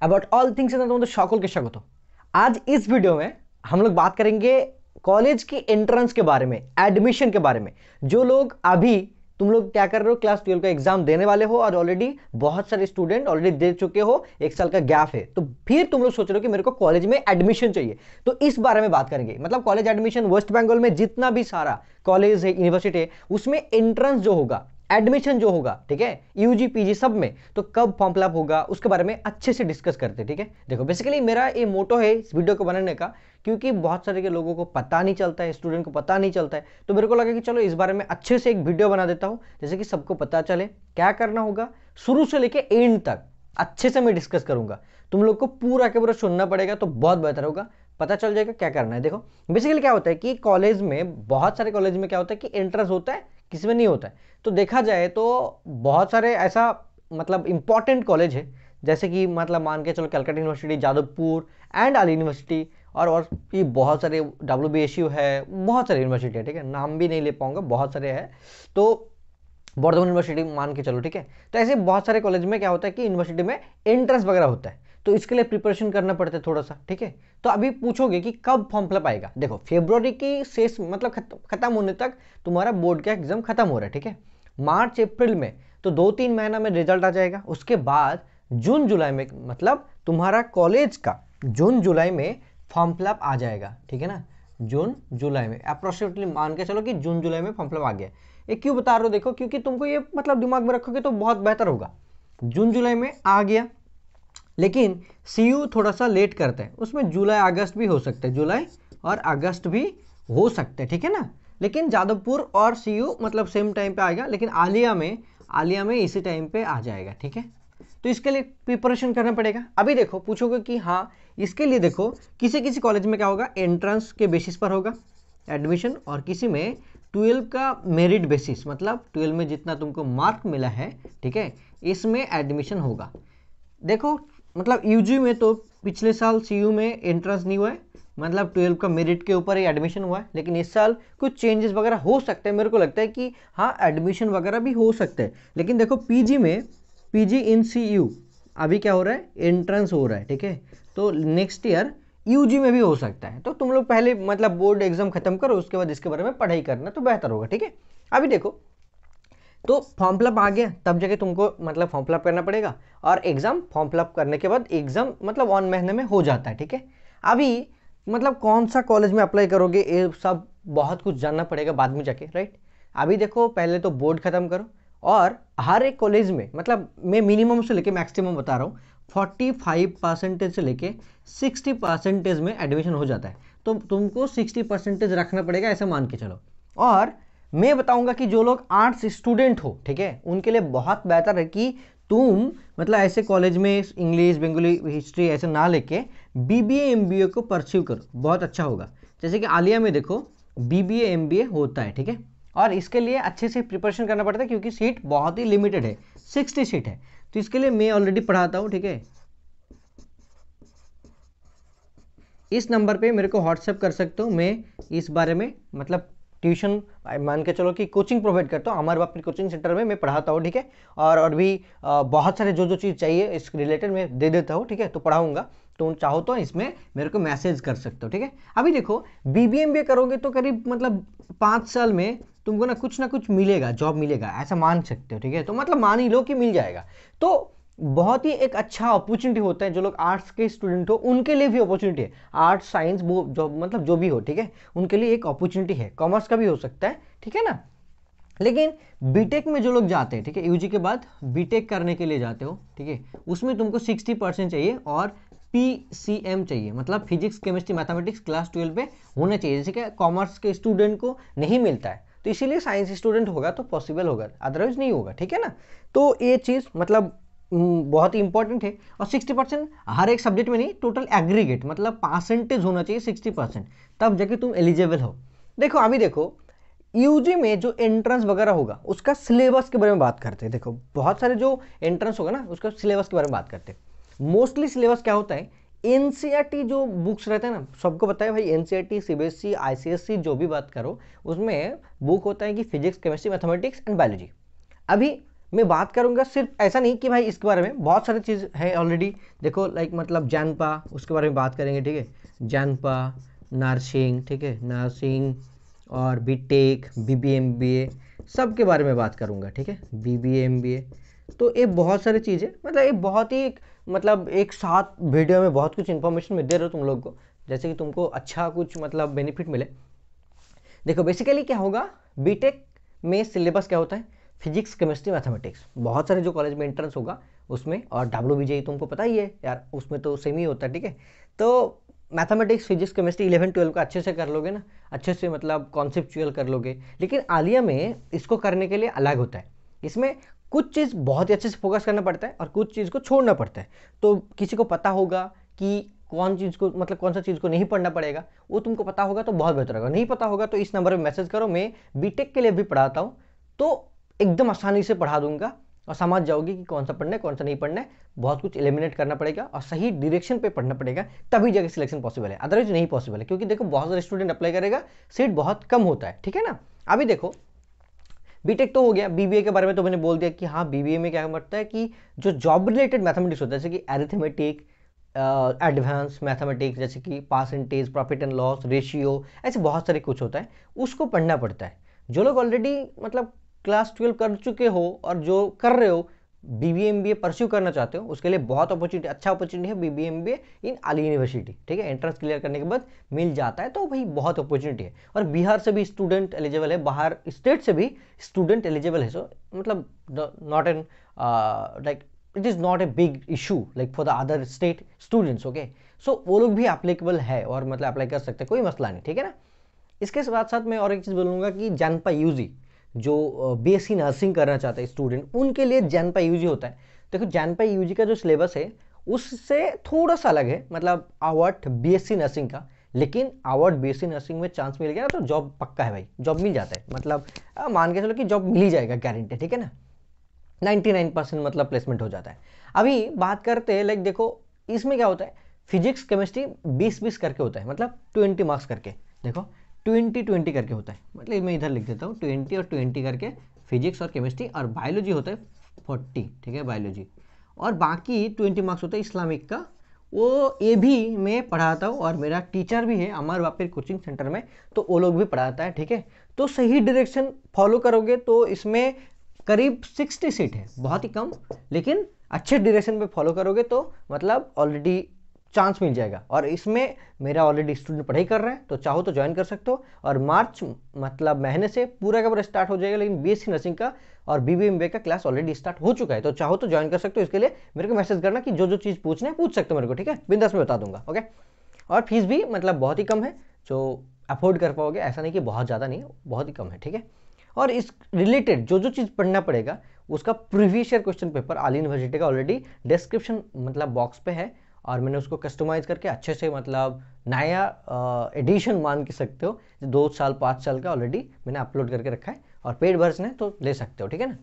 About all things in शकल के स्वागत। आज इस वीडियो में हम लोग बात करेंगे कॉलेज की एंट्रेंस के बारे में, एडमिशन के बारे में। जो लोग अभी तुम लोग क्या कर रहे हो, क्लास 12 का एग्जाम देने वाले हो और ऑलरेडी बहुत सारे स्टूडेंट ऑलरेडी दे चुके हो, एक साल का गैप है, तो फिर तुम लोग सोच रहे हो कि मेरे को कॉलेज में एडमिशन चाहिए, तो इस बारे में बात करेंगे। मतलब कॉलेज एडमिशन वेस्ट बंगाल में जितना भी सारा कॉलेज है, यूनिवर्सिटी है, उसमें एंट्रेंस जो होगा, एडमिशन जो होगा, ठीक है, यूजी पीजी सब में, तो कब फॉर्म फिलअप होगा उसके बारे में अच्छे से डिस्कस करते हैं। ठीक है, देखो बेसिकली मेरा ये मोटो है इस वीडियो को बनाने का, क्योंकि बहुत सारे के लोगों को पता नहीं चलता है, स्टूडेंट को पता नहीं चलता है, तो मेरे को लगा कि चलो इस बारे में अच्छे से एक वीडियो बना देता हूं, जैसे कि सबको पता चले क्या करना होगा। शुरू से लेके एंड तक अच्छे से मैं डिस्कस करूंगा, तुम लोग को पूरा के पूरा सुनना पड़ेगा तो बहुत बेहतर होगा, पता चल जाएगा क्या करना है। देखो बेसिकली क्या होता है कि कॉलेज में, बहुत सारे कॉलेज में क्या होता है कि एंट्रेंस होता है, किसी में नहीं होता है। तो देखा जाए तो बहुत सारे ऐसा मतलब इंपॉर्टेंट कॉलेज है, जैसे कि मतलब मान के चलो कलकत्ता यूनिवर्सिटी, जादवपुर एंड आली यूनिवर्सिटी, और भी बहुत सारे WBSU है, बहुत सारे यूनिवर्सिटी है, ठीक है, नाम भी नहीं ले पाऊंगा, बहुत सारे हैं। तो बर्धमान यूनिवर्सिटी मान के चलो, ठीक है। तो ऐसे बहुत सारे कॉलेज में क्या होता है कि यूनिवर्सिटी में एंट्रेंस वगैरह होता है, तो इसके लिए प्रिपरेशन करना पड़ता है थोड़ा सा, ठीक है। तो अभी पूछोगे कि कब फॉर्म फिलअप आएगा, देखो फरवरी की शेष मतलब खत्म होने तक तुम्हारा बोर्ड का एग्जाम खत्म हो रहा है, ठीक है। मार्च अप्रैल में तो 2-3 महीना में रिजल्ट आ जाएगा, उसके बाद जून जुलाई में, मतलब तुम्हारा कॉलेज का जून जुलाई में फॉर्म फिलअप आ जाएगा, ठीक है ना। जून जुलाई में अप्रोक्सीमेटली मान के चलो कि जून जुलाई में फॉर्म फिलअप आ गया। ये क्यों बता रहे हो, देखो क्योंकि तुमको ये मतलब दिमाग में रखोगे तो बहुत बेहतर होगा। जून जुलाई में आ गया, लेकिन सीयू थोड़ा सा लेट करते हैं, उसमें जुलाई अगस्त भी हो सकते हैं, जुलाई और अगस्त भी हो सकते हैं, ठीक है ना। लेकिन जादवपुर और सीयू मतलब सेम टाइम पे आएगा, लेकिन आलिया में इसी टाइम पे आ जाएगा, ठीक है। तो इसके लिए प्रिपरेशन करना पड़ेगा। अभी देखो पूछोगे कि हाँ, इसके लिए देखो किसी किसी कॉलेज में क्या होगा, एंट्रेंस के बेसिस पर होगा एडमिशन, और किसी में 12 का मेरिट बेसिस, मतलब 12 में जितना तुमको मार्क मिला है, ठीक है, इसमें एडमिशन होगा। देखो मतलब यूजी में तो पिछले साल सीयू में एंट्रेंस नहीं हुआ है, मतलब 12 का मेरिट के ऊपर ही एडमिशन हुआ है, लेकिन इस साल कुछ चेंजेस वगैरह हो सकते हैं। मेरे को लगता है कि हाँ, एडमिशन वगैरह भी हो सकते हैं। लेकिन देखो पीजी में, पीजी इन सीयू अभी क्या हो रहा है, एंट्रेंस हो रहा है, ठीक है। तो नेक्स्ट ईयर यूजी में भी हो सकता है। तो तुम लोग पहले मतलब बोर्ड एग्जाम खत्म करो, उसके बाद इसके बारे में पढ़ाई करना तो बेहतर होगा, ठीक है। अभी देखो तो फॉर्म फिलअप आ गया, तब जाके तुमको मतलब फॉर्म फिलअप करना पड़ेगा, और एग्जाम फॉर्म फिलअप करने के बाद एग्जाम मतलब 1 महीने में हो जाता है, ठीक है। अभी मतलब कौन सा कॉलेज में अप्लाई करोगे, ये सब बहुत कुछ जानना पड़ेगा बाद में जाके, राइट। अभी देखो पहले तो बोर्ड खत्म करो, और हर एक कॉलेज में मतलब मैं मिनिमम से लेके मैक्सिमम बता रहा हूँ, 45% से लेके 60% में एडमिशन हो जाता है। तो तुमको 60% रखना पड़ेगा, ऐसा मान के चलो। और मैं बताऊंगा कि जो लोग आर्ट्स स्टूडेंट हो, ठीक है, उनके लिए बहुत बेहतर है कि तुम मतलब ऐसे कॉलेज में इंग्लिश, बंगाली, हिस्ट्री ऐसे ना लेके बीबीए एमबीए को परस्यू करो, बहुत अच्छा होगा। जैसे कि आलिया में देखो बीबीए एमबीए होता है, ठीक है, और इसके लिए अच्छे से प्रिपरेशन करना पड़ता है, क्योंकि सीट बहुत ही लिमिटेड है, 60 सीट है। तो इसके लिए मैं ऑलरेडी पढ़ाता हूँ, ठीक है। इस नंबर पे मेरे को व्हाट्सएप कर सकते हो, मैं इस बारे में मतलब ट्यूशन मान के चलो कि कोचिंग प्रोवाइड करता हूँ, हमारे अपने कोचिंग सेंटर में मैं पढ़ाता हूँ, ठीक है। और भी बहुत सारे जो जो चीज़ चाहिए इस रिलेटेड मैं दे देता हूँ, ठीक है, तो पढ़ाऊंगा। तो चाहो तो इसमें मेरे को मैसेज कर सकते हो, ठीक है। अभी देखो बीबीएमबीए करोगे तो करीब मतलब 5 साल में तुमको ना कुछ मिलेगा, जॉब मिलेगा, ऐसा मान सकते हो, ठीक है। तो मतलब मान ही लो कि मिल जाएगा, तो बहुत ही एक अच्छा अपॉर्चुनिटी होता है। जो लोग आर्ट्स के स्टूडेंट हो उनके लिए भी अपॉर्चुनिटी है, आर्ट्स साइंस वो जो मतलब जो भी हो, ठीक है, उनके लिए एक अपॉर्चुनिटी है। कॉमर्स का भी हो सकता है, ठीक है ना। लेकिन बीटेक में जो लोग जाते हैं, ठीक है, यूजी के बाद बीटेक करने के लिए जाते हो, ठीक है, उसमें तुमको 60% चाहिए, और PCM चाहिए, मतलब फिजिक्स केमिस्ट्री मैथमेटिक्स क्लास 12 पे होना चाहिए, जैसे कि कॉमर्स के स्टूडेंट को नहीं मिलता है। तो इसीलिए साइंस स्टूडेंट होगा तो पॉसिबल होगा, अदरवाइज नहीं होगा, ठीक है ना। तो ये चीज़ मतलब बहुत ही इंपॉर्टेंट है। और 60% हर एक सब्जेक्ट में नहीं, टोटल एग्रीगेट मतलब परसेंटेज होना चाहिए 60%, तब जाके तुम एलिजिबल हो। देखो अभी देखो यूजी में जो एंट्रेंस वगैरह होगा उसका सिलेबस के बारे में बात करते हैं। देखो बहुत सारे जो एंट्रेंस होगा ना उसका सिलेबस के बारे में बात करते हैं। मोस्टली सिलेबस क्या होता है, एनसीईआरटी जो बुक्स रहते हैं ना, सबको पता है भाई, एनसीईआरटी, सीबीएसई, आईसीएसई जो भी बात करो, उसमें बुक होता है कि physics chemistry mathematics and biology. अभी मैं बात करूंगा सिर्फ ऐसा नहीं कि भाई इसके बारे में बहुत सारी चीज़ है ऑलरेडी। देखो लाइक मतलब जानपा, उसके बारे में बात करेंगे, ठीक है। जानपा, नर्सिंग, ठीक है, नर्सिंग और बीटेक, बीबीएमबीए, सब के बारे में बात करूंगा, ठीक है। बीबीएमबीए, तो ये बहुत सारी चीज़ें, मतलब ये बहुत ही मतलब एक साथ वीडियो में बहुत कुछ इन्फॉर्मेशन मैं दे रहा हूँ तुम लोग को, जैसे कि तुमको अच्छा कुछ मतलब बेनिफिट मिले। देखो बेसिकली क्या होगा, बीटेक में सिलेबस क्या होता है, फिजिक्स, केमिस्ट्री, मैथमेटिक्स। बहुत सारे जो कॉलेज में एंट्रेंस होगा उसमें, और WBJE तुमको पता ही है यार, उसमें तो सेम ही होता है, ठीक है। तो मैथमेटिक्स, फिजिक्स, केमिस्ट्री 11-12 का अच्छे से कर लोगे ना, अच्छे से मतलब कॉन्सेप्चुअल कर लोगे। लेकिन आलिया में इसको करने के लिए अलग होता है, इसमें कुछ चीज़ बहुत ही अच्छे से फोकस करना पड़ता है और कुछ चीज़ को छोड़ना पड़ता है। तो किसी को पता होगा कि कौन चीज़ को मतलब कौन सा चीज़ को नहीं पढ़ना पड़ेगा, वो तुमको पता होगा तो बहुत बेहतर होगा। नहीं पता होगा तो इस नंबर पे मैसेज करो, मैं बीटेक के लिए भी पढ़ाता हूँ, तो एकदम आसानी से पढ़ा दूंगा और समझ जाओगे कि कौन सा पढ़ना है कौन सा नहीं पढ़ना है। बहुत कुछ एलिमिनेट करना पड़ेगा और सही डायरेक्शन पे पढ़ना पड़ेगा, तभी जाके सिलेक्शन पॉसिबल है, अदरवाइज नहीं पॉसिबल है। क्योंकि देखो बहुत सारे स्टूडेंट अप्लाई करेगा, सीट बहुत कम होता है, ठीक है ना। अभी देखो बीटेक तो हो गया, बीबीए के बारे में तो मैंने बोल दिया कि हाँ बीबीए में क्या करता है कि जो जॉब रिलेटेड मैथमेटिक्स होता है, जैसे कि अरिथमेटिक, एडवांस मैथमेटिक्स, जैसे कि percentage, profit and loss, ratio, ऐसे बहुत सारे कुछ होता है, उसको पढ़ना पड़ता है। जो लोग ऑलरेडी मतलब क्लास 12 कर चुके हो और जो कर रहे हो BBA MBA परस्यू करना चाहते हो, उसके लिए बहुत अपॉर्चुनिटी, अच्छा अपॉर्चुनिटी है BBA MBA इन आली यूनिवर्सिटी, ठीक है। एंट्रेंस क्लियर करने के बाद मिल जाता है, तो भाई बहुत अपॉर्चुनिटी है। और बिहार से भी स्टूडेंट एलिजिबल है, बाहर स्टेट से भी स्टूडेंट एलिजिबल है। सो मतलब not an like it is not a big issue like for the other state students, okay. So वो लोग भी अप्लीकेबल है और मतलब अप्लाई कर सकते हैं, कोई मसला नहीं, ठीक है ना। इसके साथ साथ मैं और एक चीज़ बोलूँगा कि जानपा यूजी, जो BSc नर्सिंग करना चाहते हैं स्टूडेंट, उनके लिए जानपा यूजी होता है। देखो जानपा यूजी का जो सिलेबस है उससे थोड़ा सा अलग है, मतलब आवर्ट BSc नर्सिंग का। लेकिन आवर्ट BSc नर्सिंग में चांस मिल गया ना तो जॉब पक्का है भाई, जॉब मिल जाता है, मतलब मान के चलो कि जॉब मिल ही जाएगा गारंटी, ठीक है ना। 99% मतलब प्लेसमेंट हो जाता है। अभी बात करते हैं लाइक देखो इसमें क्या होता है, फिजिक्स केमिस्ट्री 20-20 करके होता है, मतलब 20 मार्क्स करके। देखो 20-20 करके होता है, मतलब मैं इधर लिख देता हूँ 20 और 20 करके फिजिक्स और केमिस्ट्री, और बायोलॉजी होता है 40, ठीक है, बायोलॉजी। और बाकी 20 मार्क्स होता है इस्लामिक का, वो ये भी मैं पढ़ाता हूँ और मेरा टीचर भी है अमर वापिर कोचिंग सेंटर में, तो वो लोग भी पढ़ाता है, ठीक है। तो सही डायरेक्शन फॉलो करोगे तो इसमें करीब 60 सीट है, बहुत ही कम, लेकिन अच्छे डायरेक्शन पे फॉलो करोगे तो मतलब ऑलरेडी चांस मिल जाएगा। और इसमें मेरा ऑलरेडी स्टूडेंट पढ़ाई कर रहा है, तो चाहो तो ज्वाइन कर सकते हो। और मार्च मतलब महीने से पूरा का पूरा स्टार्ट हो जाएगा, लेकिन BSc नर्सिंग का और BBA MBA का क्लास ऑलरेडी स्टार्ट हो चुका है, तो चाहो तो ज्वाइन कर सकते हो। इसके लिए मेरे को मैसेज करना कि जो जो चीज़ पूछना है पूछ सकते हो मेरे को, ठीक है, बिंदास में बता दूंगा, ओके। और फीस भी मतलब बहुत ही कम है, जो अफोर्ड कर पाओगे, ऐसा नहीं कि बहुत ज़्यादा नहीं है, बहुत ही कम है, ठीक है। और इस रिलेटेड जो जो चीज़ पढ़ना पड़ेगा उसका प्रीवियस ईयर क्वेश्चन पेपर आली यूनिवर्सिटी का ऑलरेडी डिस्क्रिप्शन मतलब बॉक्स पे है, और मैंने उसको कस्टमाइज़ करके अच्छे से मतलब नया एडिशन मान के सकते हो, 2 साल 5 साल का ऑलरेडी मैंने अपलोड करके रखा है, और पेड वर्जन है तो ले सकते हो, ठीक है ना।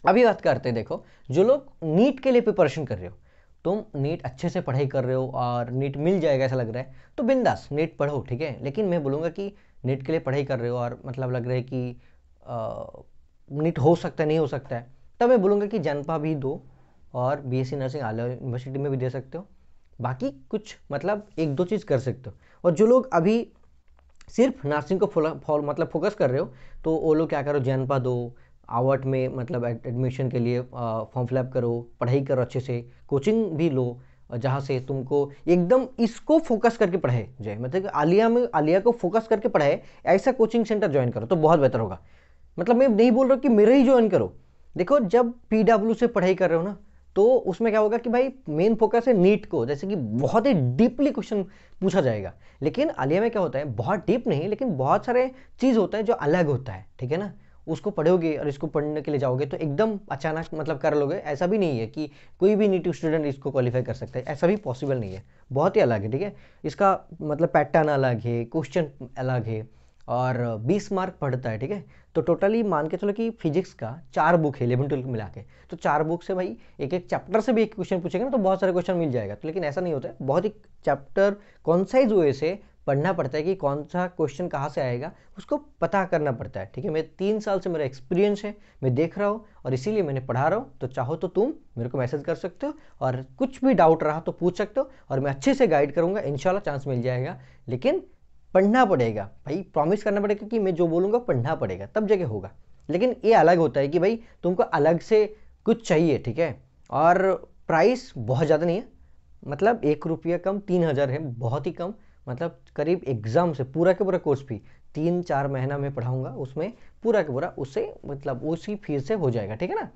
अभी बात करते हैं, देखो जो लोग नीट के लिए प्रिपरेशन कर रहे हो, तुम नीट अच्छे से पढ़ाई कर रहे हो और नीट मिल जाएगा ऐसा लग रहा है, तो बिंदास नीट पढ़ो, ठीक है। लेकिन मैं बोलूँगा कि नीट के लिए पढ़ाई कर रहे हो और मतलब लग रहा है कि नीट हो सकता है नहीं हो सकता है, तब मैं बोलूँगा कि जनपा भी दो, और BSc नर्सिंग आला यूनिवर्सिटी में भी दे सकते हो। बाकी कुछ मतलब 1-2 चीज़ कर सकते हो। और जो लोग अभी सिर्फ नर्सिंग को मतलब फोकस कर रहे हो, तो वो लोग क्या करो, जनपा दो, आवर्ट में मतलब एडमिशन के लिए फॉर्म फिलअप करो, पढ़ाई करो अच्छे से, कोचिंग भी लो जहाँ से तुमको एकदम इसको फोकस करके पढ़ाए जाए, मतलब आलिया में आलिया को फोकस करके पढ़ाए, ऐसा कोचिंग सेंटर ज्वाइन करो तो बहुत बेहतर होगा। मतलब मैं नहीं बोल रहा कि मेरा ही ज्वाइन करो। देखो जब PW से पढ़ाई कर रहे हो ना, तो उसमें क्या होगा कि भाई मेन फोकस है नीट को, जैसे कि बहुत ही डीपली क्वेश्चन पूछा जाएगा। लेकिन आलिया में क्या होता है, बहुत डीप नहीं, लेकिन बहुत सारे चीज़ होता है जो अलग होता है, ठीक है ना। उसको पढ़ोगे और इसको पढ़ने के लिए जाओगे तो एकदम अचानक मतलब कर लोगे, ऐसा भी नहीं है कि कोई भी नीट स्टूडेंट इसको क्वालिफाई कर सकता है, ऐसा भी पॉसिबल नहीं है, बहुत ही अलग है, ठीक है। इसका मतलब पैटर्न अलग है, क्वेश्चन अलग है, और 20 मार्क पढ़ता है, ठीक है। तो टोटली मान के चलो कि फिजिक्स का 4 बुक है 11-12 मिला के, तो 4 बुक से भाई एक एक चैप्टर से भी एक क्वेश्चन पूछेंगे ना तो बहुत सारे क्वेश्चन मिल जाएगा। तो लेकिन ऐसा नहीं होता है, बहुत ही चैप्टर कॉन्साइज वे से पढ़ना पड़ता है कि कौन सा क्वेश्चन कहाँ से आएगा, उसको पता करना पड़ता है। ठीक है, मैं 3 साल से मेरा एक्सपीरियंस है, मैं देख रहा हूँ और इसीलिए मैंने पढ़ा रहा हूँ। तो चाहो तो तुम मेरे को मैसेज कर सकते हो और कुछ भी डाउट रहा तो पूछ सकते हो और मैं अच्छे से गाइड करूँगा, इंशाल्लाह चांस मिल जाएगा। लेकिन पढ़ना पड़ेगा भाई, प्रॉमिस करना पड़ेगा कि मैं जो बोलूँगा पढ़ना पड़ेगा, तब जगह होगा। लेकिन ये अलग होता है कि भाई तुमको अलग से कुछ चाहिए, ठीक है, और प्राइस बहुत ज़्यादा नहीं है, मतलब 1 रुपया कम, 3000 है, बहुत ही कम। मतलब करीब एग्जाम से पूरा के पूरा कोर्स फी 3-4 महीना में पढ़ाऊंगा, उसमें पूरा के पूरा उससे मतलब उसी फीस से हो जाएगा। ठीक है ना,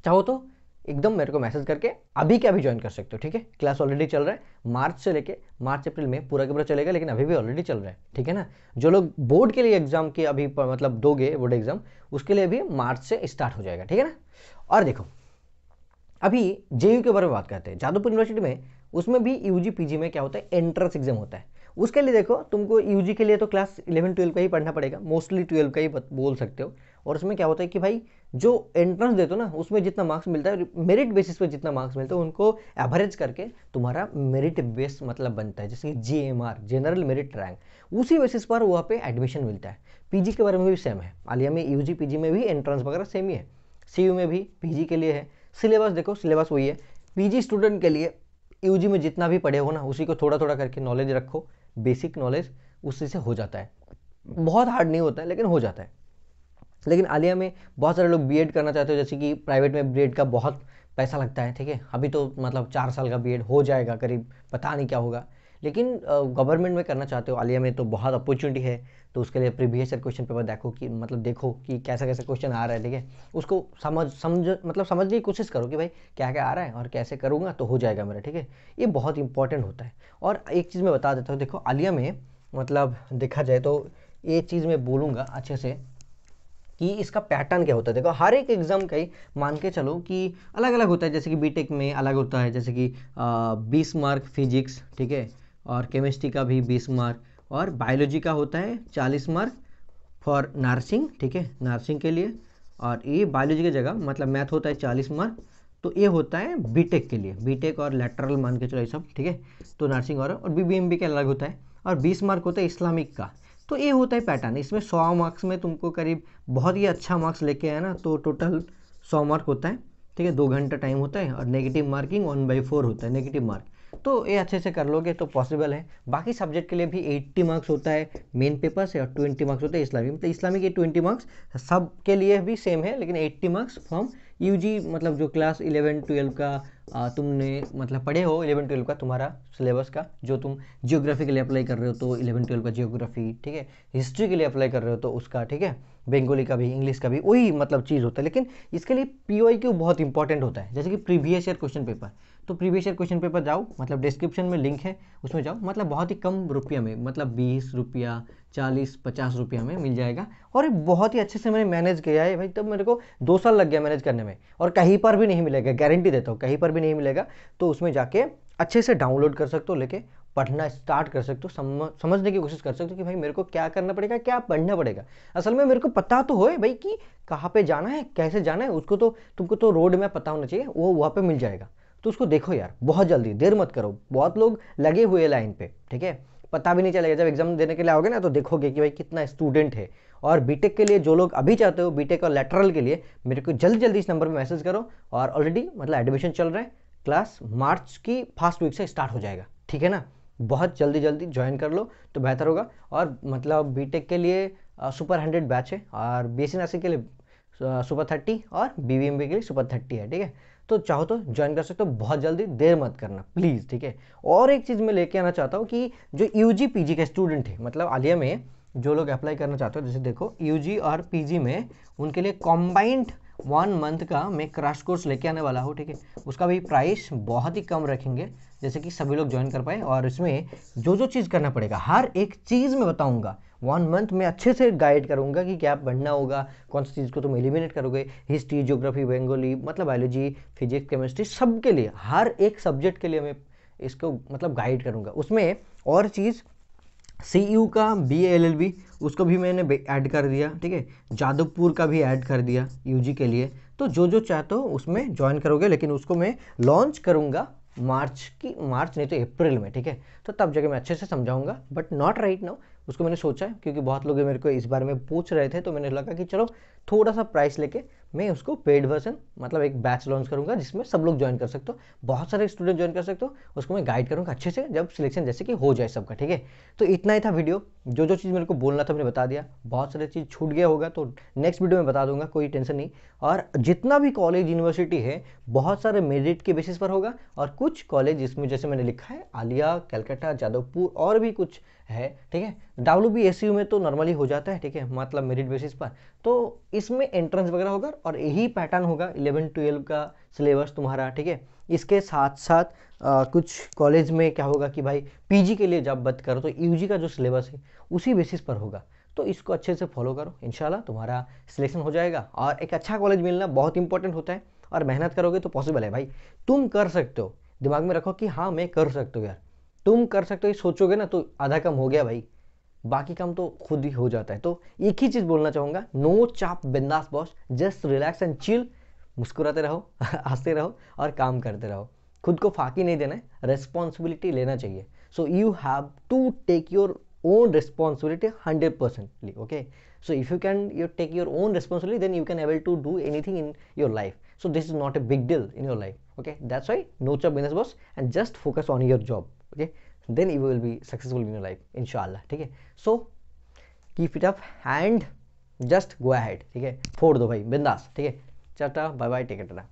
चाहो तो एकदम मेरे को मैसेज करके अभी के अभी ज्वाइन कर सकते हो। ठीक है, क्लास ऑलरेडी चल रहा है, मार्च से लेके मार्च अप्रैल में पूरा के पूरा चलेगा, लेकिन अभी भी ऑलरेडी चल रहा है। ठीक है ना, जो लोग बोर्ड के लिए एग्जाम के अभी मतलब दोगे बोर्ड एग्जाम, उसके लिए भी मार्च से स्टार्ट हो जाएगा। ठीक है ना, और देखो अभी जेयू के बारे में बात करते हैं। जादवपुर यूनिवर्सिटी में उसमें भी यूजी पीजी में क्या होता है, एंट्रेंस एग्जाम होता है। उसके लिए देखो तुमको यूजी के लिए तो क्लास 11-12 का ही पढ़ना पड़ेगा, मोस्टली 12 का ही बोल सकते हो। और उसमें क्या होता है कि भाई जो एंट्रेंस देते हो ना, उसमें जितना मार्क्स मिलता है, मेरिट बेसिस पे जितना मार्क्स मिलता है, उनको एवरेज करके तुम्हारा मेरिट बेस मतलब बनता है, जैसे कि जीएमआर, जनरल मेरिट रैंक, उसी बेसिस पर वहाँ पे एडमिशन मिलता है। पीजी के बारे में भी सेम है, आलिया में यूजी पीजी में भी एंट्रेंस वगैरह सेम ही है, सीयू में भी पीजी के लिए है। सिलेबस देखो, सिलेबस वही है पीजी स्टूडेंट के लिए। यूजी में जितना भी पढ़े हो ना, उसी को थोड़ा थोड़ा करके नॉलेज रखो, बेसिक नॉलेज, उसी से हो जाता है। बहुत हार्ड नहीं होता है, लेकिन हो जाता है। लेकिन आलिया में बहुत सारे लोग बीएड करना चाहते हो, जैसे कि प्राइवेट में बीएड का बहुत पैसा लगता है। ठीक है, अभी तो मतलब 4 साल का बीएड हो जाएगा करीब, पता नहीं क्या होगा। लेकिन गवर्नमेंट में करना चाहते हो आलिया में, तो बहुत अपॉर्चुनिटी है। तो उसके लिए प्रीवियस ईयर क्वेश्चन पेपर देखो कि मतलब देखो कि कैसा कैसा क्वेश्चन आ रहा है। ठीक है, उसको समझने की कोशिश करो कि भाई क्या क्या आ रहा है और कैसे करूँगा तो हो जाएगा मेरा। ठीक है, ये बहुत इंपॉर्टेंट होता है। और एक चीज़ मैं बता देता हूँ, देखो आलिया में मतलब देखा जाए तो ये चीज़ मैं बोलूँगा अच्छे से कि इसका पैटर्न क्या होता है। देखो हर एक एग्जाम का ही मान के चलो कि अलग अलग होता है, जैसे कि बीटेक में अलग होता है, जैसे कि 20 मार्क फिजिक्स, ठीक है, और केमिस्ट्री का भी 20 मार्क, और बायोलॉजी का होता है 40 मार्क फॉर नर्सिंग। ठीक है, नर्सिंग के लिए, और ये बायोलॉजी की जगह मतलब मैथ होता है 40 मार्क। तो ये होता है बीटेक के लिए, बीटेक और लेटरल मान के चलो ये सब। ठीक है, तो नर्सिंग और बीबीएमबी का अलग होता है, और 20 मार्क होता है इस्लामिक का। तो ये होता है पैटर्न। इसमें 100 मार्क्स में तुमको करीब बहुत ही अच्छा मार्क्स लेके आया ना, तो टोटल 100 मार्क होता है। ठीक है, 2 घंटा टाइम होता है, और नेगेटिव मार्किंग 1/4 होता है नेगेटिव मार्क। तो ये अच्छे से कर लोगे तो पॉसिबल है। बाकी सब्जेक्ट के लिए भी 80 मार्क्स होता है मेन पेपर से, और 20 मार्क्स होता है इस्लामिक। मतलब इस्लामिक के 20 मार्क्स सब के लिए भी सेम है, लेकिन 80 मार्क्स फ्रॉम यूजी, मतलब जो क्लास 11-12 का तुमने मतलब पढ़े हो, 11-12 का तुम्हारा सिलेबस का, जो तुम जियोग्राफी के लिए अप्लाई कर रहे हो तो 11-12 का जियोग्राफी, ठीक है, हिस्ट्री के लिए अप्लाई कर रहे हो तो उसका, ठीक है, बंगाली का भी, इंग्लिश का भी वही मतलब चीज़ होता है। लेकिन इसके लिए पीओआईक्यू बहुत इंपॉर्टेंट होता है, जैसे कि प्रीवियस ईयर क्वेश्चन पेपर। तो प्रीवियस ईयर क्वेश्चन पेपर जाओ, मतलब डिस्क्रिप्शन में लिंक है, उसमें जाओ, मतलब बहुत ही कम रुपया में, मतलब 20 रुपया, 40-50 रुपया में मिल जाएगा। और बहुत ही अच्छे से मैंने मैनेज किया है भाई, तब मेरे को 2 साल लग गया मैनेज करने में, और कहीं पर भी नहीं मिलेगा, गारंटी देता हूँ, कहीं पर भी नहीं मिलेगा। तो उसमें जाके अच्छे से डाउनलोड कर सकते हो, लेके पढ़ना स्टार्ट कर सकते हो, समझने की कोशिश कर सकते हो कि भाई मेरे को क्या करना पड़ेगा, क्या पढ़ना पड़ेगा। असल में मेरे को पता तो होए भाई कि कहाँ पे जाना है, कैसे जाना है, उसको तो तुमको तो रोड मैप पता होना चाहिए, वो वहाँ पे मिल जाएगा। तो उसको देखो यार, बहुत जल्दी, देर मत करो। बहुत लोग लगे हुए लाइन पे, ठीक है, पता भी नहीं चलेगा। जब एग्जाम देने के लिए आओगे ना, तो देखोगे कि भाई कितना स्टूडेंट है। और बीटेक के लिए जो लोग अभी चाहते हो, बीटेक और लेटरल के लिए, मेरे को जल्दी जल्दी इस नंबर पर मैसेज करो। और ऑलरेडी मतलब एडमिशन चल रहा है, क्लास मार्च की फर्स्ट वीक से स्टार्ट हो जाएगा। ठीक है ना, बहुत जल्दी जल्दी ज्वाइन कर लो तो बेहतर होगा। और मतलब बीटेक के लिए सुपर 100 बैच है, और बीएससी नर्सिंग के लिए सुपर 30, और बीबीएमबी के लिए सुपर 30 है। ठीक है, तो चाहो तो ज्वाइन कर सकते हो, बहुत जल्दी, देर मत करना प्लीज़। ठीक है, और एक चीज़ मैं लेके आना चाहता हूँ कि जो यूजी पीजी के स्टूडेंट है, मतलब आलिया में जो लोग अप्लाई करना चाहते हो, जैसे देखो यूजी और पीजी में उनके लिए कॉम्बाइंड 1 मंथ का मैं क्रैश कोर्स लेके आने वाला हूँ। ठीक है, उसका भी प्राइस बहुत ही कम रखेंगे, जैसे कि सभी लोग ज्वाइन कर पाए। और इसमें जो जो चीज़ करना पड़ेगा, हर एक चीज़ मैं बताऊँगा। 1 मंथ में अच्छे से गाइड करूँगा कि क्या पढ़ना होगा, कौन सी चीज़ को तुम एलिमिनेट करोगे, हिस्ट्री, ज्योग्राफी, बंगाली, मतलब बायोलॉजी, फिजिक्स, केमिस्ट्री, सब के लिए, हर एक सब्जेक्ट के लिए मैं इसको मतलब गाइड करूँगा। उसमें और चीज़, सीयू का बीएलएलबी, उसको भी मैंने ऐड कर दिया। ठीक है, जादवपुर का भी ऐड कर दिया यूजी के लिए। तो जो जो चाहते हो उसमें ज्वाइन करोगे, लेकिन उसको मैं लॉन्च करूँगा मार्च नहीं तो अप्रैल में, ठीक है। तो तब जगह मैं अच्छे से समझाऊंगा, बट नॉट राइट नाउ। उसको मैंने सोचा है क्योंकि बहुत लोग मेरे को इस बारे में पूछ रहे थे, तो मैंने लगा कि चलो थोड़ा सा प्राइस लेके मैं उसको पेड वर्जन मतलब एक बैच लॉन्च करूंगा जिसमें सब लोग ज्वाइन कर सकते हो, बहुत सारे स्टूडेंट ज्वाइन कर सकते हो। उसको मैं गाइड करूंगा अच्छे से, जब सिलेक्शन जैसे कि हो जाए सबका, ठीक है। तो इतना ही था वीडियो, जो जो चीज़ मेरे को बोलना था मैंने बता दिया। बहुत सारी चीज़ छूट गया होगा तो नेक्स्ट वीडियो में बता दूंगा, कोई टेंशन नहीं। और जितना भी कॉलेज यूनिवर्सिटी है बहुत सारे मेरिट के बेसिस पर होगा, और कुछ कॉलेज इसमें जैसे मैंने लिखा है आलिया, कलकत्ता, जादवपुर और भी कुछ है, ठीक है। WBSU में तो नॉर्मली हो जाता है, ठीक है, मतलब मेरिट बेसिस पर। तो इसमें एंट्रेंस वगैरह होगा और यही पैटर्न होगा 11-12 का सिलेबस तुम्हारा, ठीक है। इसके साथ साथ कुछ कॉलेज में क्या होगा कि भाई PG के लिए जब बात करो तो UG का जो सिलेबस है उसी बेसिस पर होगा। तो इसको अच्छे से फॉलो करो, इंशाल्लाह तुम्हारा सिलेक्शन हो जाएगा। और एक अच्छा कॉलेज मिलना बहुत इंपॉर्टेंट होता है, और मेहनत करोगे तो पॉसिबल है भाई, तुम कर सकते हो। दिमाग में रखो कि हाँ मैं कर सकता हूँ यार, तुम कर सकते हो, ये सोचोगे ना तो आधा काम हो गया भाई, बाकी काम तो खुद ही हो जाता है। तो एक ही चीज़ बोलना चाहूँगा, नो चाप बिंदास boss, just relax and chill, मुस्कुराते रहो हंसते रहो और काम करते रहो। खुद को फाकी नहीं देना है, रेस्पॉन्सिबिलिटी लेना चाहिए। So you have to take your own responsibility 100%ly, okay? So if you can take your own responsibility, then you can able to do anything in your life. So this is not a big deal in your life, okay? That's why no job business boss, and just focus on your job, okay? Then you will be successful in your life, inshallah, ठीक है। So keep it up and just go ahead, ठीक है, फोड़ दो भाई बिंदास, ठीक है। Tata bye bye, take care, Tata.